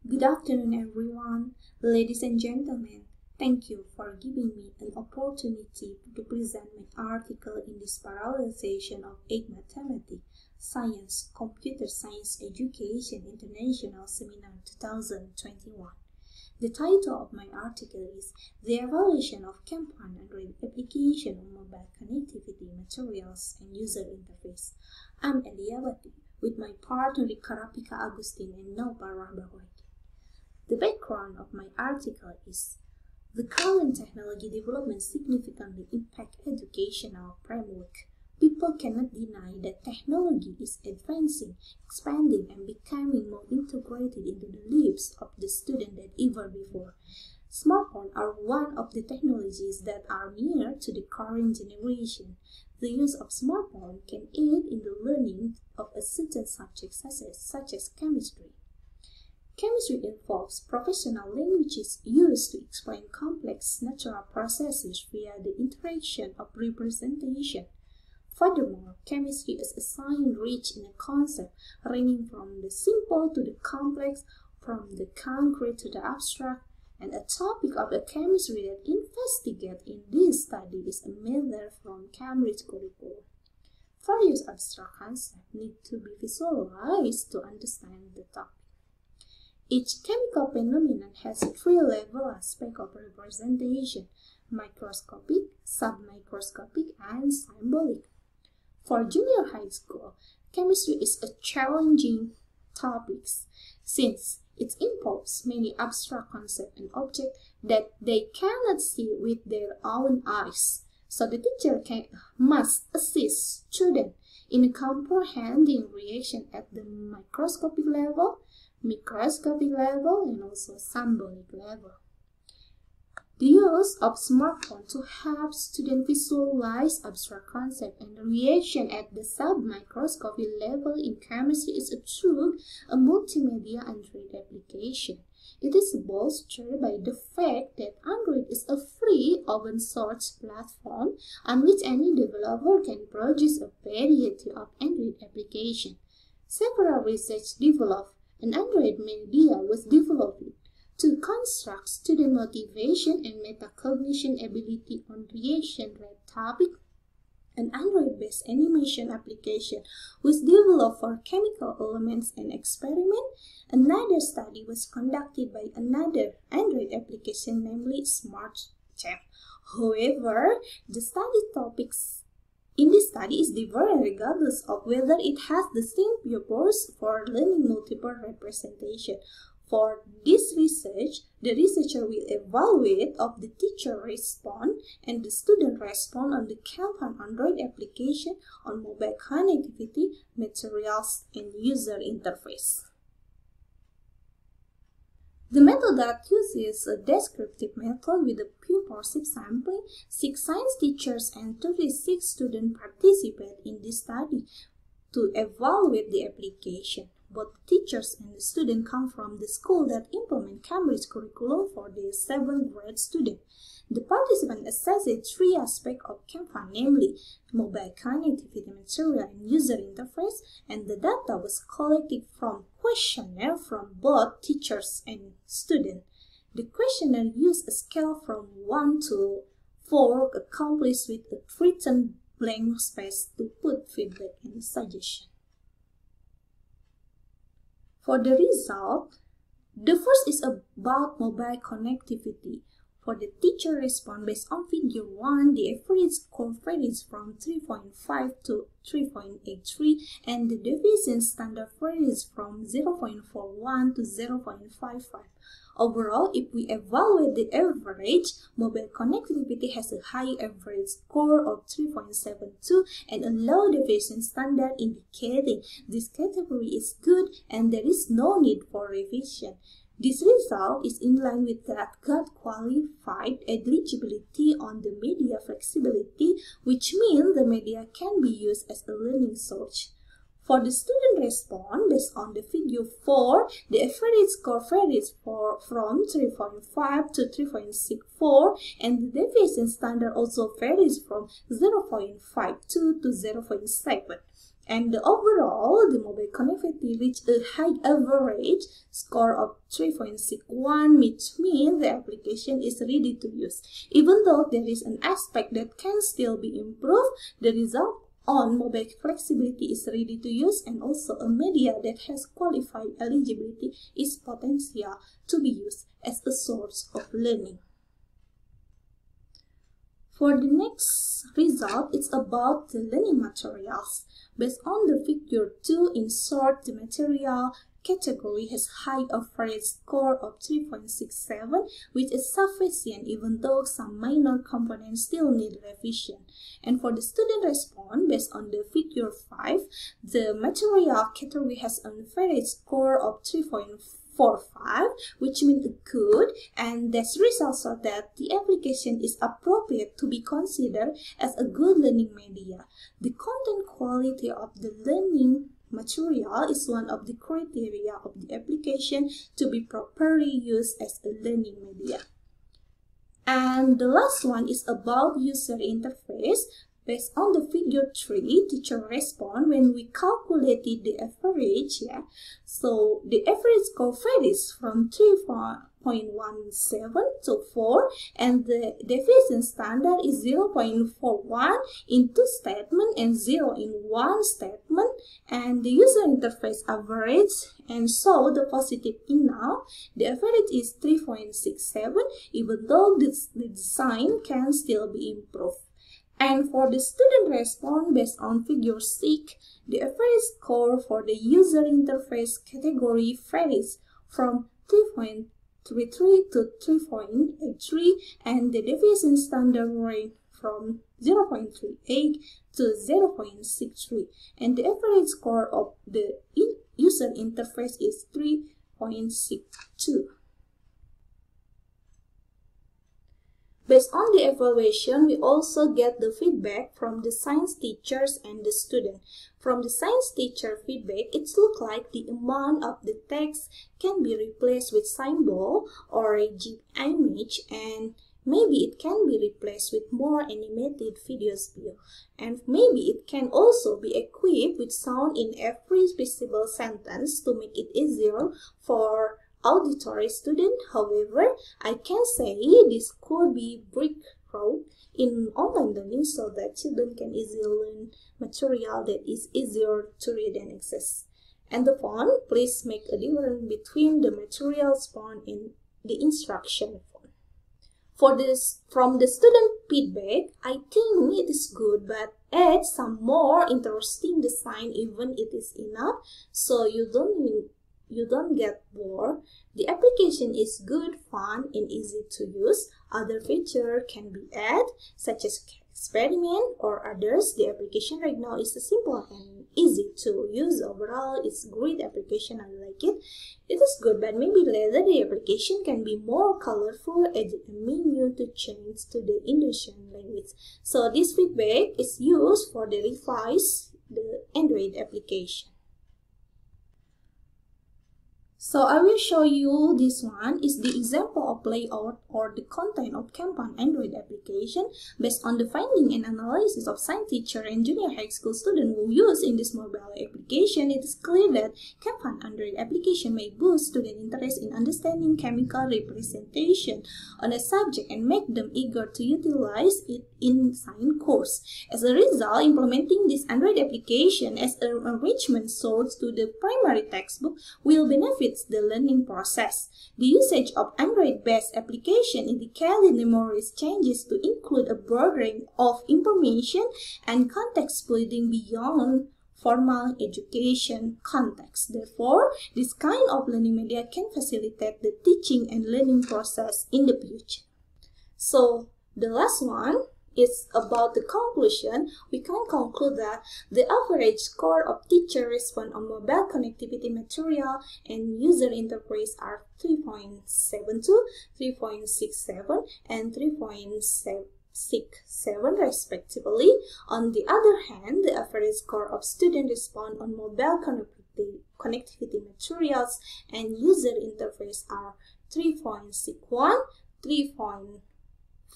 Good afternoon, everyone. Ladies and gentlemen, thank you for giving me an opportunity to present my article in this parallelization of 8 Mathematics, Science, Computer Science Education International Seminar 2021. The title of my article is The Evaluation of ChemFUN and Application on Mobile Connectivity Materials and User Interface. I'm Eliawati with my partner Karapika Agustin and Nova Rahbawati. The background of my article is the current technology development significantly impact educational framework. People cannot deny that technology is advancing, expanding, and becoming more integrated into the lives of the student than ever before. Smartphones are one of the technologies that are near to the current generation. The use of smartphones can aid in the learning of a certain subject such as chemistry. Chemistry involves professional languages used to explain complex natural processes via the interaction of representation. Furthermore, chemistry is a science rich in a concept ranging from the simple to the complex, from the concrete to the abstract, and a topic of the chemistry that investigated in this study is a matter from Cambridge curriculum. Various abstract concepts need to be visualized to understand the topic. Each chemical phenomenon has 3 level aspects of representation: microscopic, submicroscopic, and symbolic. For junior high school, chemistry is a challenging topic since it involves many abstract concepts and objects that they cannot see with their own eyes. So the teacher must assist students in comprehending reaction at the microscopic level, microscopic level, and also symbolic level. The use of smartphone to help students visualize abstract concept and reaction at the submicroscopic level in chemistry is through a multimedia Android application. It is bolstered by the fact that Android is a free open source platform on which any developer can produce a variety of Android applications. Several research developed an Android media was developed to construct student motivation and metacognition ability on reaction rate topic. An Android-based animation application was developed for chemical elements and experiment. Another study was conducted by another Android application, namely SmartChem. However, the study topics in this study is different regardless of whether it has the same purpose for learning multiple representation. For this research, the researcher will evaluate of the teacher response and the student response on the ChemFUN Android application on mobile connectivity, materials, and user interface. The method that uses a descriptive method with a purposive sampling. 6 science teachers and 36 students participate in this study to evaluate the application. Both the teachers and the students come from the school that implement Cambridge curriculum for the 7th grade student. The participants assessed 3 aspects of ChemFUN, namely mobile connectivity, material, and user interface, and the data was collected from questionnaire from both teachers and students. The questionnaire used a scale from 1 to 4, accomplished with a written blank space to put feedback and suggestion. For the result, the first is about mobile connectivity. For the teacher response based on figure 1, the average score varies from 3.5 to 3.83 and the deviation standard varies from 0.41 to 0.55. Overall, if we evaluate the average, mobile connectivity has a high average score of 3.72 and a low deviation standard, indicating this category is good and there is no need for revision. This result is in line with that got qualified eligibility on the media flexibility, which means the media can be used as a learning source. For the student response, based on the figure 4, the average score varies from 3.5 to 3.64 and the deviation standard also varies from 0.52 to 0.7. And overall, the mobile connectivity reached a high average score of 3.61, which means the application is ready to use. Even though there is an aspect that can still be improved, the result on mobile flexibility is ready to use, and also a media that has qualified eligibility is potential to be used as a source of learning. For the next result, it's about the learning materials. Based on the figure 2, insert the material category has high average score of 3.67, which is sufficient even though some minor components still need revision. And for the student response, based on the figure 5, the material category has an average score of 3.45, which means good, and this result so that the application is appropriate to be considered as a good learning media. The content quality of the learning material is one of the criteria of the application to be properly used as a learning media. And the last one is about user interface. Based on the figure 3, teacher respond when we calculated the average. So the average score varies from 3.17 to 4, and the deviation standard is 0.41 in 2 statements and 0 in 1 statement, and the user interface average, and so the positive enough, the average is 3.67, even though the design can still be improved. And for the student response, based on figure 6, the average score for the user interface category varies from 3.33 to 3.83, and the deviation standard range from 0.38 to 0.63, and the average score of the user interface is 3.62. Based on the evaluation, we also get the feedback from the science teachers and the student. From the science teacher feedback, it looks like the amount of the text can be replaced with symbol or a GIF image, and maybe it can be replaced with more animated videos view. And maybe it can also be equipped with sound in every visible sentence to make it easier for auditory student. However, I can say this could be breakthrough in online learning so that children can easily learn material that is easier to read and access. And the font, please make a difference between the materials font and the instruction font. For this, from the student feedback, I think it is good, but add some more interesting design even it is enough, so you don't get bored. The application is good, fun, and easy to use. Other features can be added, such as experiment or others. The application right now is simple and easy to use. Overall, it's a great application. I like it. It is good, but maybe later the application can be more colorful, add a menu to change to the Indonesian language. So this feedback is used for the revise the Android application. So I will show you this one is the example of layout or the content of ChemFUN Android application based on the finding and analysis of science teacher and junior high school student who use in this mobile application. It is clear that ChemFUN Android application may boost student interest in understanding chemical representation on a subject and make them eager to utilize it in science course. As a result, implementing this Android application as an enrichment source to the primary textbook will benefit the learning process. The usage of Android-based application indicates the memory's changes to include a broad range of information and context splitting beyond formal education context. Therefore, this kind of learning media can facilitate the teaching and learning process in the future. So, the last one is about the conclusion. We can conclude that the average score of teacher response on mobile connectivity material and user interface are 3.72, 3.67, and 3.67 respectively. On the other hand, the average score of student response on mobile connectivity materials and user interface are 3.61, 3.45,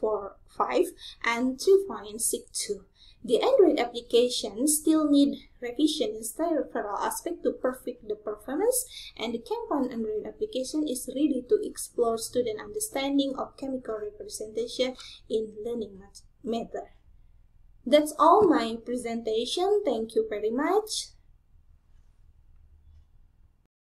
3.45 and 3.62. The Android application still need revision in several aspects to perfect the performance, and the ChemFUN Android application is ready to explore student understanding of chemical representation in learning matter. That's all my presentation. Thank you very much.